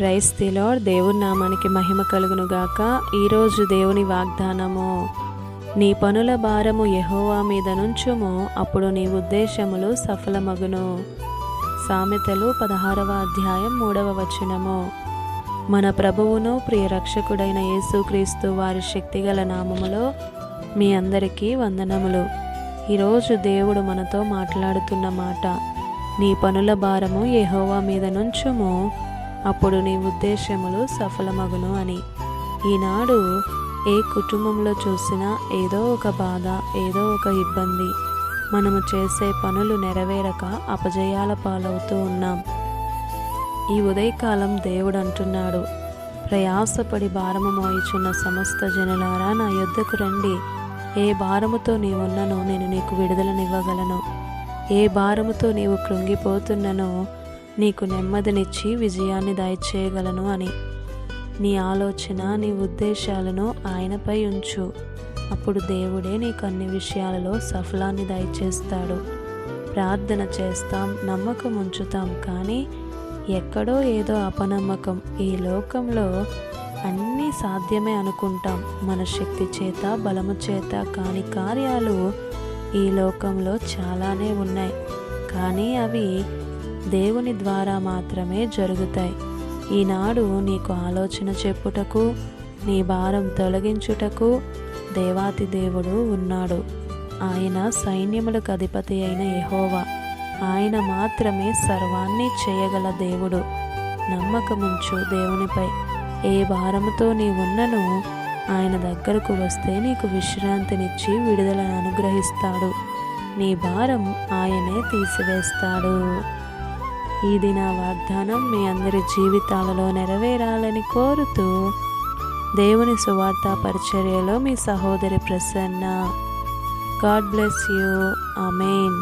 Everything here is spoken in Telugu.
Praise the lord. దేవుని నామానికి మహిమ కలుగును గాక. ఈరోజు దేవుని వాగ్దానము, నీ పనుల భారము యెహోవా మీద నుంచుము, అప్పుడు నీ ఉద్దేశములు సఫలమగును. సామెతలు 16వ అధ్యాయం 3వ వచనము. మన ప్రభువును ప్రియ రక్షకుడైన యేసుక్రీస్తు వారి శక్తిగల నామములో మీ అందరికీ వందనములు. ఈరోజు దేవుడు మనతో మాట్లాడుతున్న మాట, నీ పనుల భారము యెహోవా మీద నుంచుము, అప్పుడు నీ ఉద్దేశములు సఫలమగును అని. ఈనాడు ఏ కుటుంబంలో చూసినా ఏదో ఒక బాధ, ఏదో ఒక ఇబ్బంది, మనము చేసే పనులు నెరవేరక అపజయాల పాలవుతూ ఉన్నాం. ఈ ఉదయకాలం దేవుడు అంటున్నాడు, ప్రయాసపడి భారము మోయిచున్న సమస్త జనులారా నా యొద్దకు రండి. ఏ భారముతో నీవున్ననో నేను నీకు విడుదలనివ్వగలను. ఏ భారముతో నీవు కృంగిపోతున్ననో నీకు నెమ్మదినిచ్చి విజయాన్ని దయచేయగలను అని. నీ ఆలోచన, నీ ఉద్దేశాలను ఆయనపై ఉంచు. అప్పుడు దేవుడే నీకు అన్ని విషయాలలో సఫలాన్ని దయచేస్తాడు. ప్రార్థన చేస్తాం, నమ్మకం ఉంచుతాం, కానీ ఎక్కడో ఏదో అపనమ్మకం. ఈ లోకంలో అన్నీ సాధ్యమే అనుకుంటాం, మన శక్తి చేత, బలము చేత కాని కార్యాలు ఈ లోకంలో చాలానే ఉన్నాయి, కానీ అవి దేవుని ద్వారా మాత్రమే జరుగుతాయి. ఈనాడు నీకు ఆలోచన చెప్పుటకు, నీ భారం తొలగించుటకు దేవాతి దేవుడు ఉన్నాడు. ఆయన సైన్యములకు అధిపతి అయిన యెహోవా. ఆయన మాత్రమే సర్వాన్ని చేయగల దేవుడు. నమ్మకముంచు దేవునిపై. ఏ భారముతో నీవున్నను ఆయన దగ్గరకు వస్తే నీకు విశ్రాంతినిచ్చి విడుదలను అనుగ్రహిస్తాడు. నీ భారం ఆయనే తీసివేస్తాడు. ఈ దిన వాగ్దానం మీ అందరి జీవితాలలో నెరవేరాలని కోరుతూ, దేవుని సువార్త పరిచర్యలో మీ సహోదరి Prasanna. God bless you. Amen.